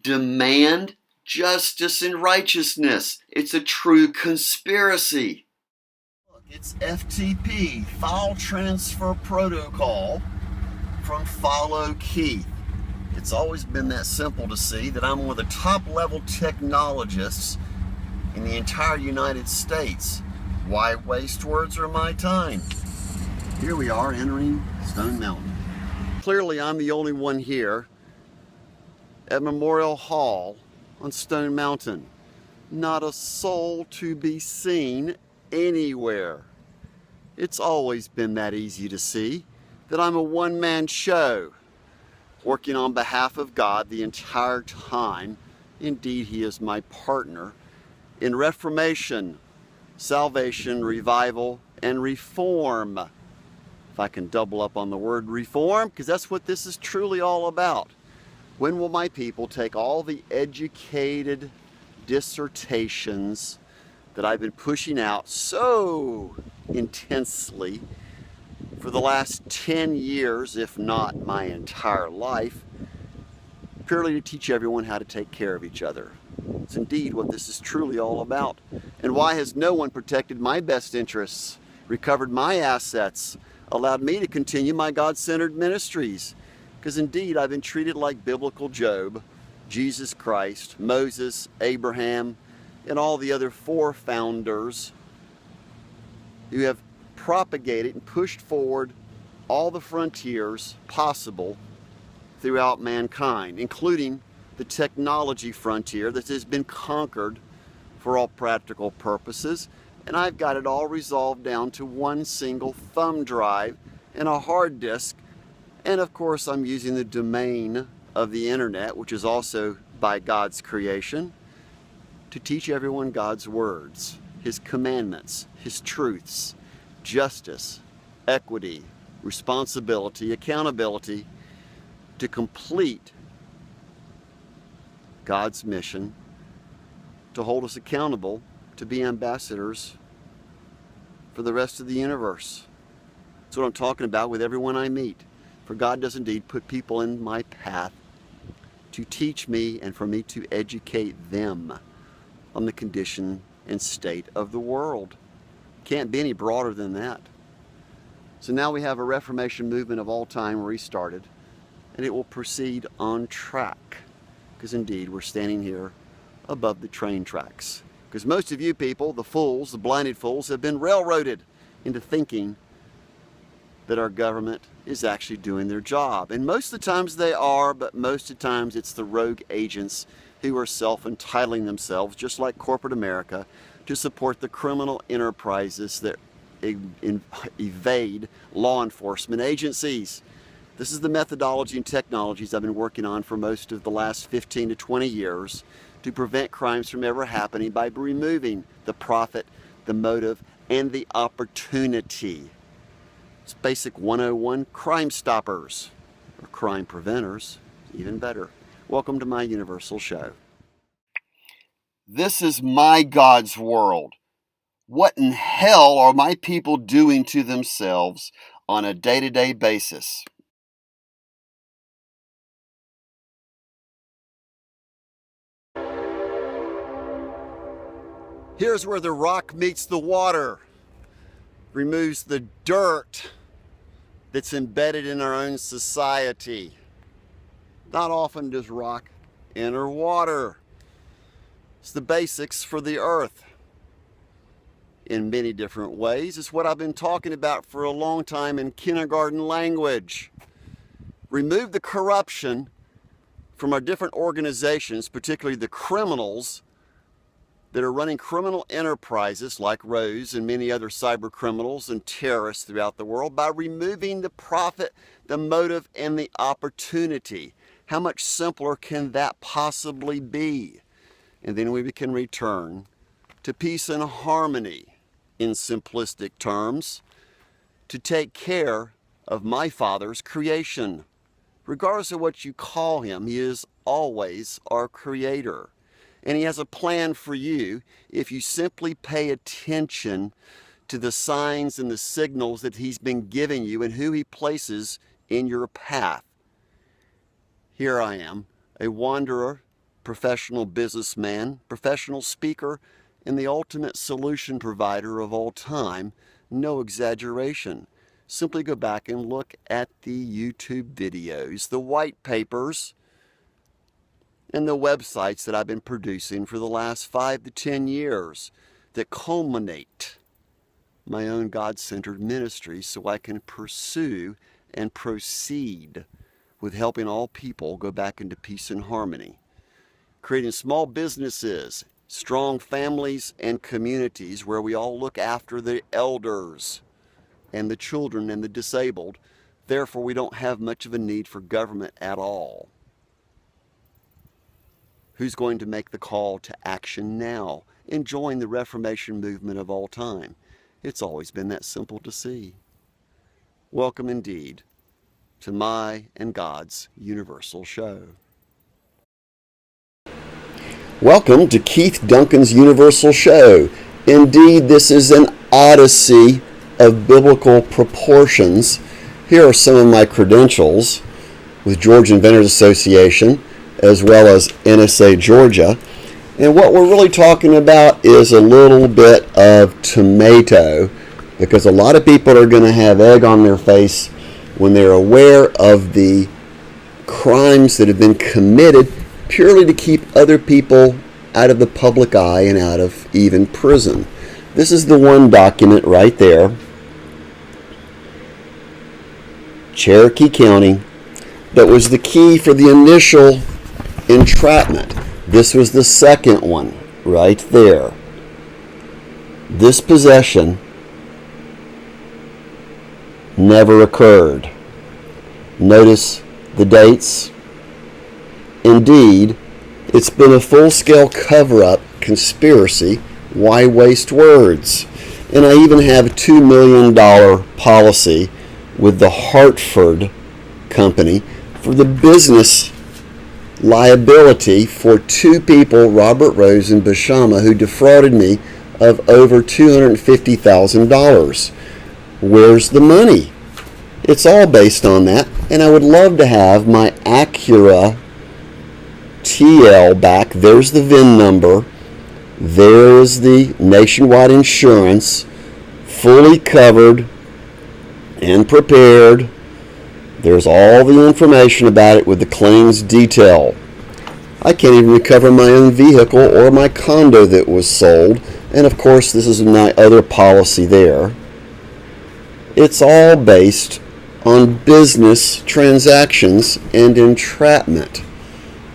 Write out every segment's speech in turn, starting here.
demand justice and righteousness. It's a true conspiracy. It's FTP, File Transfer Protocol, from Follow Keith. It's always been that simple to see that I'm one of the top-level technologists in the entire United States. Why waste words or my time? Here we are entering Stone Mountain. Clearly, I'm the only one here at Memorial Hall on Stone Mountain. Not a soul to be seen anywhere. It's always been that easy to see that I'm a one-man show, working on behalf of God the entire time. Indeed, He is my partner in reformation, salvation, revival, and reform. If I can double up on the word reform, because that's what this is truly all about. When will my people take all the educated dissertations that I've been pushing out so intensely for the last 10 years, if not my entire life, purely to teach everyone how to take care of each other? It's indeed what this is truly all about. And why has no one protected my best interests, recovered my assets, allowed me to continue my God-centered ministries? Because indeed, I've been treated like biblical Job, Jesus Christ, Moses, Abraham, and all the other forefounders who have propagated and pushed forward all the frontiers possible throughout mankind, including the technology frontier that has been conquered for all practical purposes. And I've got it all resolved down to one single thumb drive and a hard disk. And of course, I'm using the domain of the internet, which is also by God's creation, to teach everyone God's words, His commandments, His truths, justice, equity, responsibility, accountability, to complete God's mission to hold us accountable to be ambassadors for the rest of the universe. That's what I'm talking about with everyone I meet. For God does indeed put people in my path to teach me and for me to educate them on the condition and state of the world. Can't be any broader than that. So now we have a Reformation movement of all time restarted, and it will proceed on track, because indeed we're standing here above the train tracks. Because most of you people, the fools, the blinded fools, have been railroaded into thinking that our government is actually doing their job. And most of the times they are, but most of the times it's the rogue agents who are self-entitling themselves, just like corporate America, to support the criminal enterprises that evade law enforcement agencies. This is the methodology and technologies I've been working on for most of the last 15 to 20 years to prevent crimes from ever happening by removing the profit, the motive, and the opportunity. It's basic 101 crime stoppers, or crime preventers, even better. Welcome to my universal show. This is my God's world. What in hell are my people doing to themselves on a day-to-day basis? Here's where the rock meets the water, removes the dirt that's embedded in our own society. Not often does rock enter water. It's the basics for the earth. In many different ways. It's what I've been talking about for a long time in kindergarten language. Remove the corruption from our different organizations, particularly the criminals that are running criminal enterprises like Rose and many other cyber criminals and terrorists throughout the world, by removing the profit, the motive, and the opportunity. How much simpler can that possibly be? And then we can return to peace and harmony, in simplistic terms, to take care of my Father's creation. Regardless of what you call Him, He is always our Creator. And He has a plan for you if you simply pay attention to the signs and the signals that He's been giving you and who He places in your path. Here I am, a wanderer professional businessman, professional speaker, and the ultimate solution provider of all time. No exaggeration. Simply go back and look at the YouTube videos, the white papers, and the websites that I've been producing for the last 5 to 10 years that culminate my own God-centered ministry so I can pursue and proceed with helping all people go back into peace and harmony. Creating small businesses, strong families, and communities where we all look after the elders and the children and the disabled. Therefore, we don't have much of a need for government at all. Who's going to make the call to action now and join the Reformation movement of all time? It's always been that simple to see. Welcome indeed to my and God's Universal Show. Welcome to Keith Duncan's Universal Show. Indeed, this is an odyssey of biblical proportions. Here are some of my credentials with Georgia Inventors Association, as well as NSA Georgia. And what we're really talking about is a little bit of tomato, because a lot of people are going to have egg on their face when they're aware of the crimes that have been committed purely to keep other people out of the public eye and out of even prison. This is the one document right there. Cherokee County, that was the key for the initial entrapment. This was the second one right there. This possession never occurred. Notice the dates. Indeed, it's been a full-scale cover-up conspiracy. Why waste words? And I even have a $2 million policy with the Hartford company for the business liability for two people, Robert Rose and Bashama, who defrauded me of over $250,000. Where's the money? It's all based on that, and I would love to have my Acura TL back. There's the VIN number. There is the nationwide insurance, fully covered and prepared. There's all the information about it with the claims detail. I can't even recover my own vehicle or my condo that was sold. And of course, this is my other policy there. It's all based on business transactions and entrapment.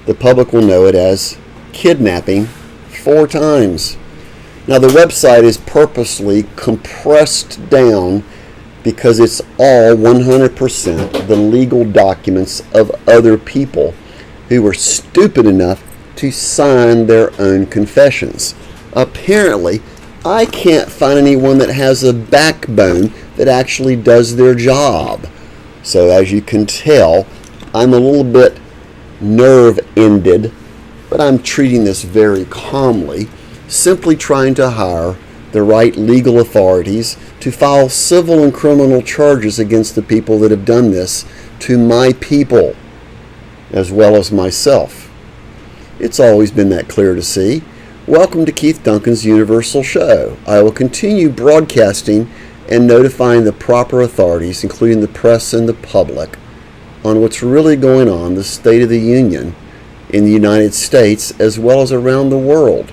The public will know it as kidnapping 4 times. Now, the website is purposely compressed down because it's all 100% the legal documents of other people who were stupid enough to sign their own confessions. Apparently, I can't find anyone that has a backbone that actually does their job. So as you can tell, I'm a little bit nerve-ended, but I'm treating this very calmly, simply trying to hire the right legal authorities to file civil and criminal charges against the people that have done this to my people, as well as myself. It's always been that clear to see. Welcome to Keith Duncan's Universal Show. I will continue broadcasting and notifying the proper authorities, including the press and the public, on what's really going on, the State of the Union in the United States as well as around the world.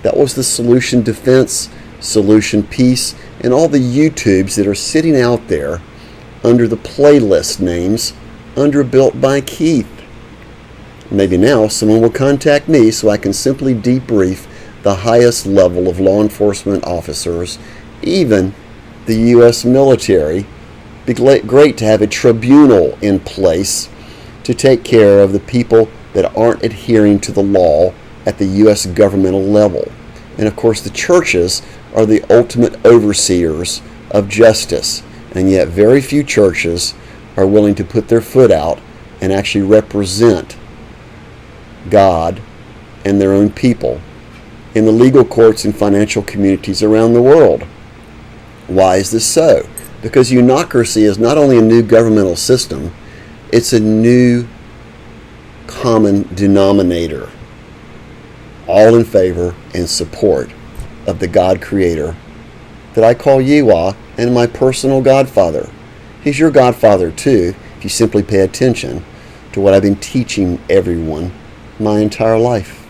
That was the Solution Defense, Solution Peace, and all the YouTubes that are sitting out there under the playlist names Underbuilt by Keith. Maybe now someone will contact me so I can simply debrief the highest level of law enforcement officers, even the U.S. military. It'd be great to have a tribunal in place to take care of the people that aren't adhering to the law at the U.S. governmental level. And of course, the churches are the ultimate overseers of justice, and yet very few churches are willing to put their foot out and actually represent God and their own people in the legal courts and financial communities around the world. Why is this so? Because unocracy is not only a new governmental system, it's a new common denominator. all in favor and support of the God Creator that I call Yiwa and my personal Godfather. He's your Godfather too, if you simply pay attention to what I've been teaching everyone my entire life.